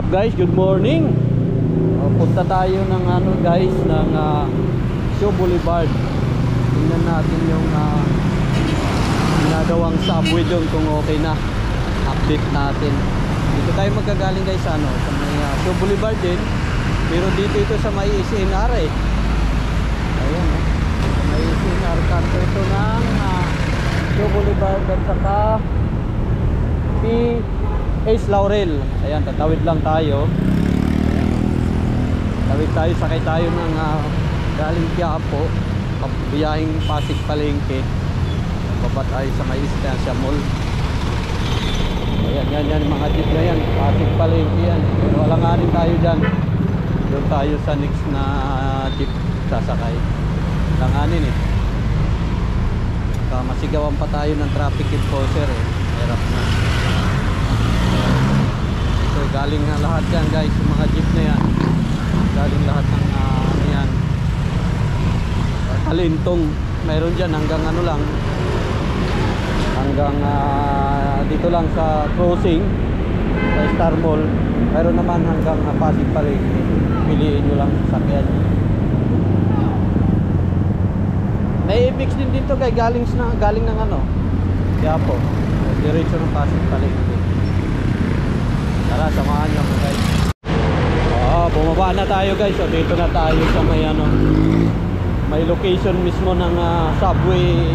What's up guys? Good morning. Punta tayo ng ano guys, ng Shaw Boulevard. Tingnan natin yung ginagawang subway doon kung okay na. Update natin. Dito tayo magkagaling guys sa may Shaw Boulevard din. Pero dito ito sa may SNR eh. Ayan sa may SNR kanto ito ng Shaw Boulevard at saka Ace Laurel. Ayan, tatawid lang tayo. Tawid tayo, sakay tayo ng galing Quiapo, biyahing Pasig Palengke. Baba tayo sa may Estancia Mall. Ayan, yan mga jeep na yan, Pasig Palengke yan. Pero alanganin tayo dyan. Doon tayo sa next na jeep sasakay. Alanganin eh. Masigawan pa tayo ng traffic enforcer eh. Hirap na. So galing na lahat yan guys, yung mga jeep na yan. Galing lahat ng ano yan, Kalintong. Mayroon dyan hanggang ano lang, hanggang dito lang sa crossing sa Star Mall. Mayroon naman hanggang Pasig Palengke. Piliin nyo lang sasakyan. May mix din dito guys, galing ng ano Quiapo, diretso ng Pasig Palengke. Tara, samahan nyo mo guys. Bumaba na tayo guys. So dito na tayo sa may may location mismo ng subway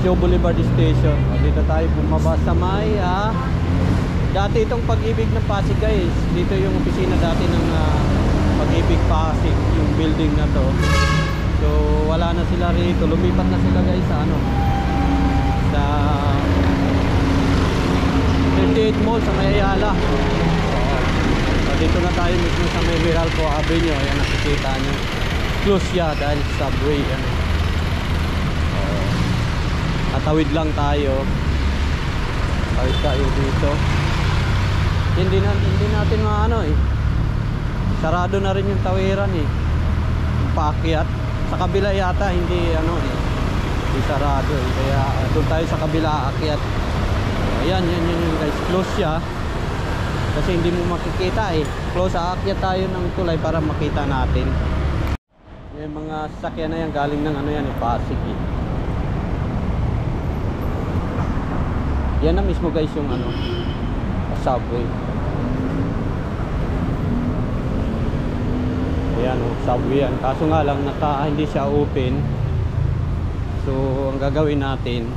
Shaw Boulevard Station. Dito tayo bumaba sa may dati itong Pag-ibig ng Pasig guys. Dito yung opisina dati ng Pag-ibig Pasig, yung building na to. So wala na sila rito, lumipat na sila guys sa sa 38 Mall sa may Ayala. So dito na tayo mismo sa may Meralco Avenue. Ayan, nakikita nyo close siya dahil subway tatawid lang tayo. Tawid tayo dito. Hindi natin maano eh, sarado na rin yung tawiran eh, yung paakyat. Sa kabila yata hindi hindi sarado eh. Kaya doon tayo sa kabila aakyat. Ayan, yan guys, close siya kasi hindi mo makikita eh. Close, aakyat tayo ng tulay para makita natin. Yung mga sasakyan na yan galing ng yan eh, Pasig eh. Yan na mismo guys yung subway. Ayan subway yan. Kaso nga lang hindi siya open. So ang gagawin natin,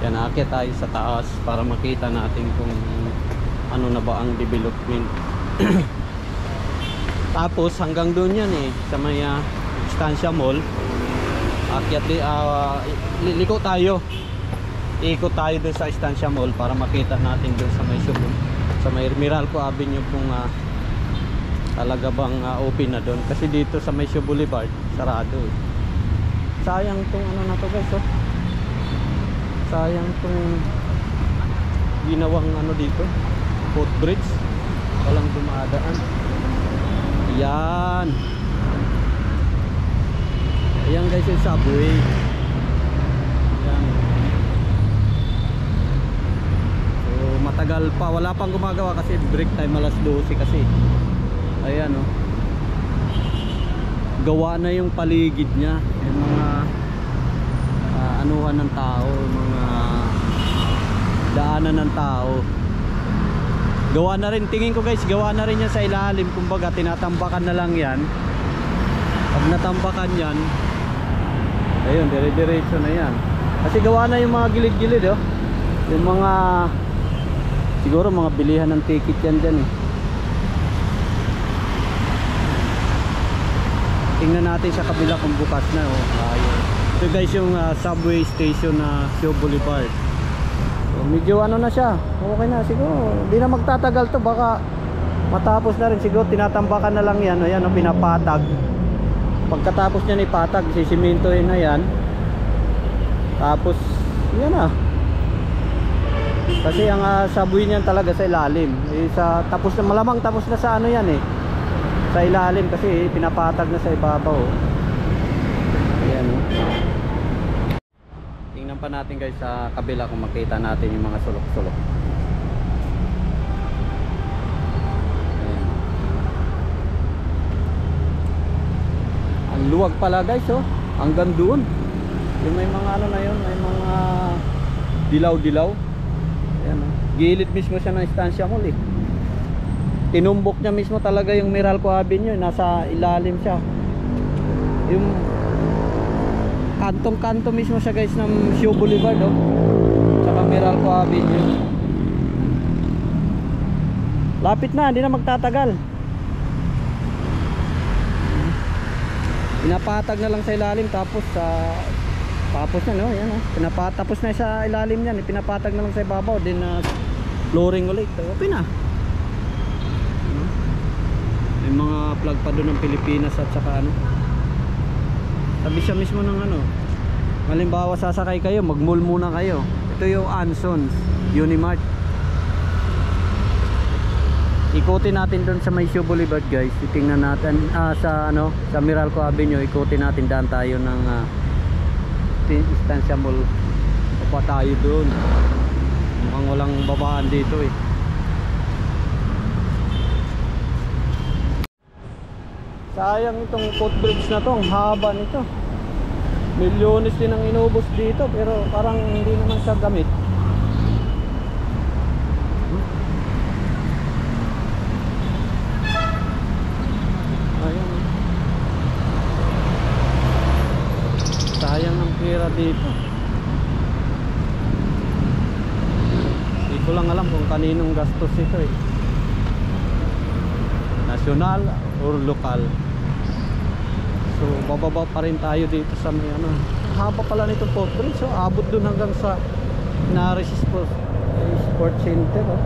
yan, aakyat tayo sa taas para makita natin kung ano na ba ang development. Tapos hanggang doon yan eh, sa may Estancia Mall. Aakyat liko tayo. Ikot tayo doon sa Estancia Mall para makita natin doon sa may showroom, sa may Meralco Avenue kung talaga bang open na doon. Kasi dito sa may Shaw Boulevard sarado eh. Sayang tong na to guys oh. Sayang tong ginawang dito, footbridge, walang dumadaan. Yan. Ayan guys yung subway. Ayan. So matagal pa, wala pang gumagawa kasi break time alas 12 kasi. Ayan oh, gawa na yung paligid niya, yung mga anuhan ng tao, mga daanan ng tao. Gawa na rin, tingin ko guys, gawa na rin yan sa ilalim. Kumbaga tinatambakan na lang yan. Pag natambakan yan, ayun, dire-diretso na yan. Kasi gawa na yung mga gilid-gilid oh. Yung mga siguro mga bilihan ng ticket yan dyan eh. Tingnan natin sa kabila kung bukas na oh. Ayun. So guys yung subway station na Shaw Boulevard. So, medyo na siya, okay na siguro. Hindi na magtatagal to, baka matapos na rin siguro. Tinatambakan na lang yan. Ayan o, pinapatag. Pagkatapos niyan ipatag, sisimintohin na yan. Tapos yan na. Kasi ang subway niyan talaga sa ilalim tapos na, malamang tapos na sa yan eh, sa ilalim kasi pinapatag na sa ibabaw. Ayan o. Pa natin guys sa kabila kung makita natin yung mga sulok-sulok. Ang luwag pala guys, oh. Hanggang doon. Yung may mga ano na yun, may mga dilaw-dilaw. Ayan, oh. Gilid mismo siya ng Estancia Mall eh. Tinumbok niya mismo talaga yung Meralco Avenue, nasa ilalim siya. Yung kantong-kanto mismo siya guys ng Show Boulevard, oh. Saka Meralco Avenue. Lapit na, hindi na magtatagal. Pinapatag na lang sa ilalim, tapos tapos na, no? Yan, oh. Tapos na sa ilalim niyan, pinapatag na lang sa ibabaw, din flooring ulit. Okay na. May mga plug pa doon ng Pilipinas at saka ano. Sabi siya mismo ng ano, halimbawa sasakay kayo, mag-mall muna kayo. Ito yung Ansons Unimart. Ikutin natin doon sa may Show Boulevard guys. Titingnan natin sa ano, sa Meralco Avenue. Ikutin natin, daan tayo ng Estancia Mall. Pa tayo doon. Mukhang walang babaan dito eh. Sayang itong footbridge na to, ang haba nito. Milyones din ang inubos dito, pero parang hindi naman siya gamit. Ayun. Sayang ang pera dito. Hindi ko lang alam kung kaninong gastos ito eh. National or lokal. So bababa pa rin tayo dito sa may ano. Haba pala nitong footbridge, so abot dun hanggang sa Naris Sport Center, oh.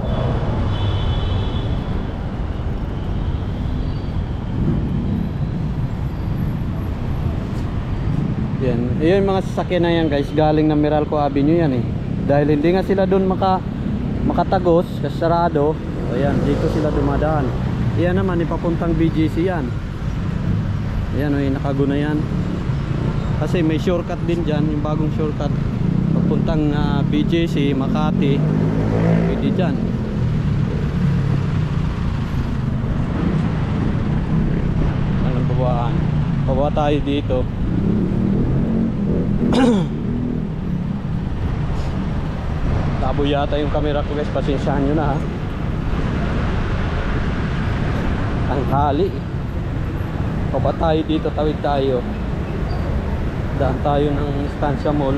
Yan, yung mga sasakyan na yan guys, galing ng Meralco Avenue yan eh. Dahil hindi nga sila dun makatagos kasi sarado. Ayan, dito sila dumadaan. Yan naman, ipapuntang BGC yan. Ayan, oh, nakaguna yan. Kasi may shortcut din dyan, yung bagong shortcut papuntang BGC, Makati. Pwede dyan. Anong babaan? Bababa tayo dito. Labo yata yung camera ko guys, pasensyahan nyo na ha. Tanghali. Baba tayo dito, tawid tayo. Daan tayo ng Estancia Mall.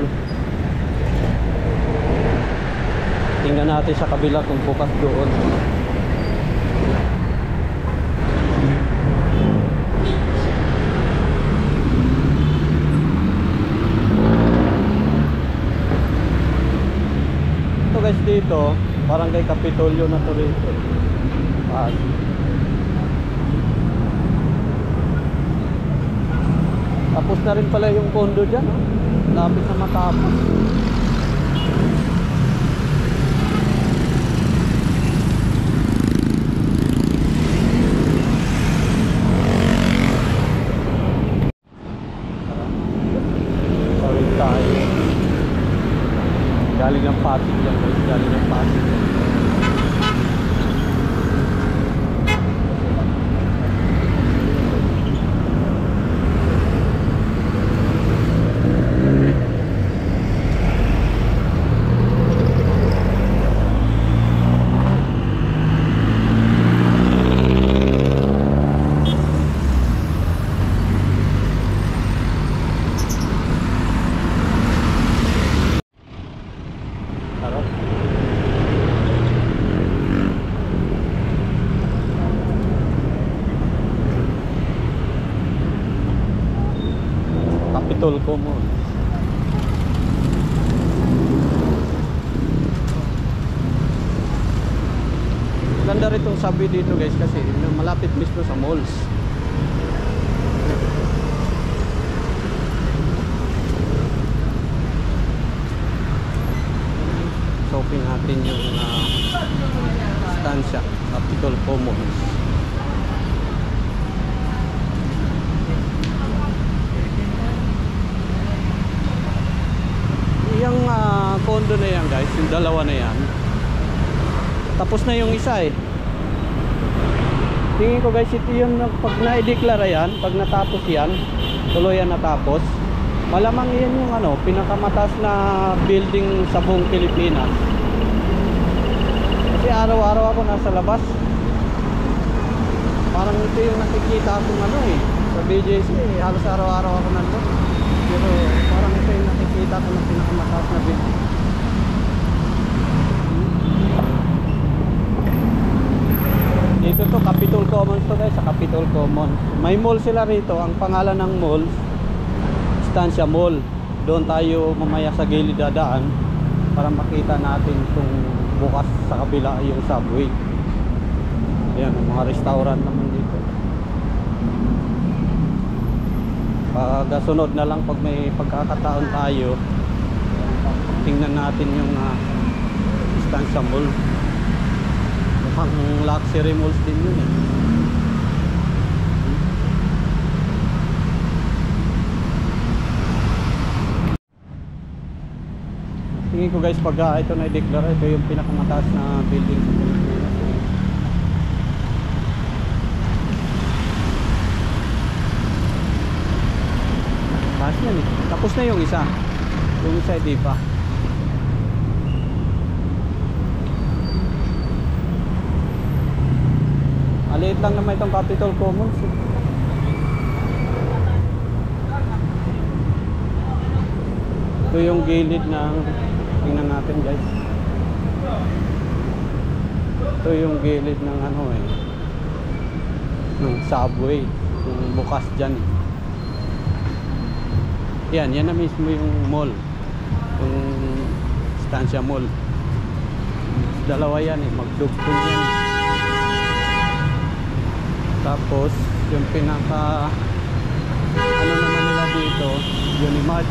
Tingnan natin sa kabila kung bukas doon. Ito guys, dito parang kay Kapitolyo na to rito. Tapos na rin pala yung condo dyan, oh. Lapit na matapos. Sorry tayo. Galing ng Pasig yan guys, galing ng Pasig. Capitol mo. Ganda rin itong subway dito guys kasi malapit mismo sa malls. Shopping natin yung Estancia Capitol Commons. Yung condo na yan guys, yung dalawa na yan, tapos na yung isa eh. Tingin ko guys, ito yun pag na-declare yan, pag natapos yan, tuluyan natapos, malamang yan yung ano, pinakamataas na building sa buong Pilipinas. Kasi araw-araw ako nasa labas. Parang ito yung nakikita akong ano eh, sa BJC eh, halos araw-araw ako nandun. Pero parang ito yung nakikita ko na pinakamataas na building. Dito to, Capitol Commons to guys, sa Capitol Commons. May mall sila rito, ang pangalan ng mall, Estancia Mall. Doon tayo mamaya sa gilid dadaan para makita natin kung bukas sa kabila yung subway. Ayan, mga restaurant naman dito. Sunod na lang pag may pagkakataon tayo, tingnan natin yung Estancia Mall. Mukhang luxury malls din yun eh. Tingin ko guys, pag ito na i-declare, ito yung pinakamataas na building sa Pilipinas. Taas yan eh. Tapos na yung isa. Yung isa di pa. Maliit lang naman itong Capitol Commons eh. Ito yung gilid ng, tingnan natin guys, ito yung gilid ng ano eh, ng subway, yung bukas dyan. Yan na mismo yung mall, yung Estancia Mall. Dalawa yan eh, magdugtong yan eh. Tapos yung pinaka ano naman nila dito, Unimart.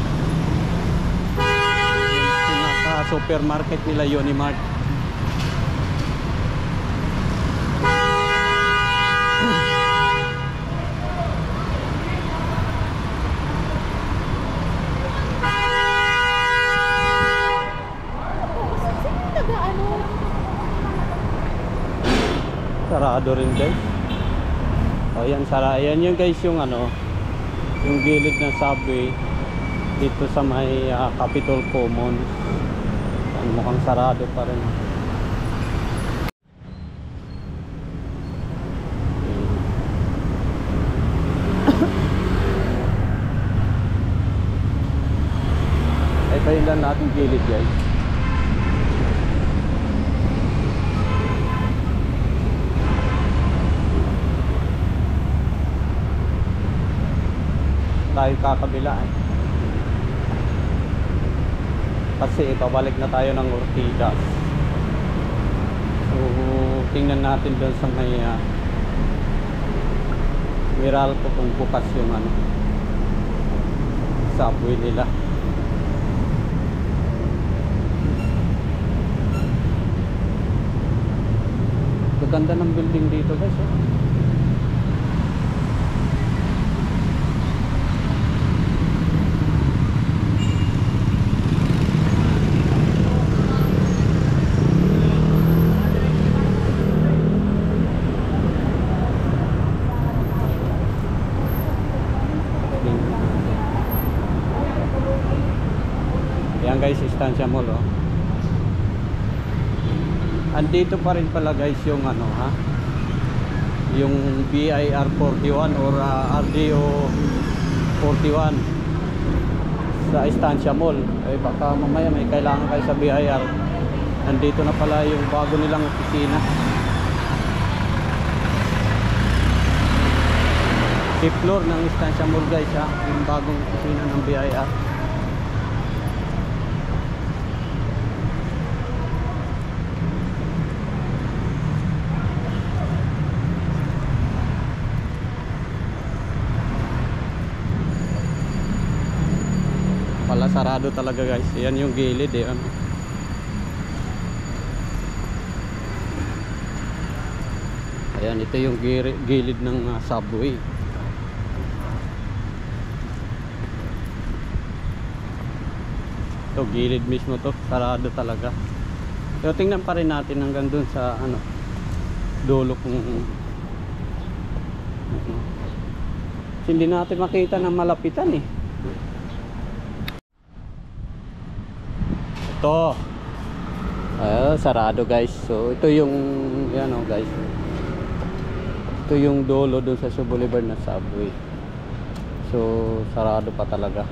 Yung pinaka supermarket nila, Unimart. Sarado rin guys. Ayan, ayan yung guys yung ano, yung gilid ng subway dito sa may Capitol Commons. Mukhang sarado pa rin. Ito yung lang natin gilid guys. Tayo kakabila eh. Kasi pabalik na tayo ng Ortigas. So tingnan natin doon sa may Meralco kung bukas yung ano, subway nila. Ganda ng building dito guys eh. Yan guys, Estancia Mall oh. Andito pa rin pala guys yung ano ha, yung BIR 41 or RDO 41 sa Estancia Mall. Eh baka mamaya may kailangan kayo sa BIR, andito na pala yung bago nilang opisina. Fifth floor ng Estancia Mall guys ha, yung bagong opisina ng BIR. Pala sarado talaga guys. Yan yung gilid eh. Ayan, ito yung gilid ng subway. Ito gilid mismo to, sarado talaga. Pero tingnan pa rin natin hanggang dun sa ano, dulo kung Hindi natin makita ng malapitan eh. Ito. Sarado guys. So ito yung ano guys. Ito yung dulo dun sa Cebu Boulevard na subway. So sarado pa talaga.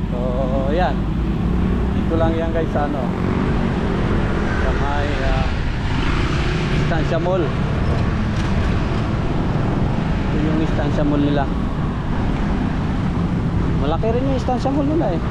So yan. Dito lang yan guys sa ano. Sa may Estancia Mall. Ito yung Estancia Mall nila. Malaki rin yung Estancia Mall nila eh.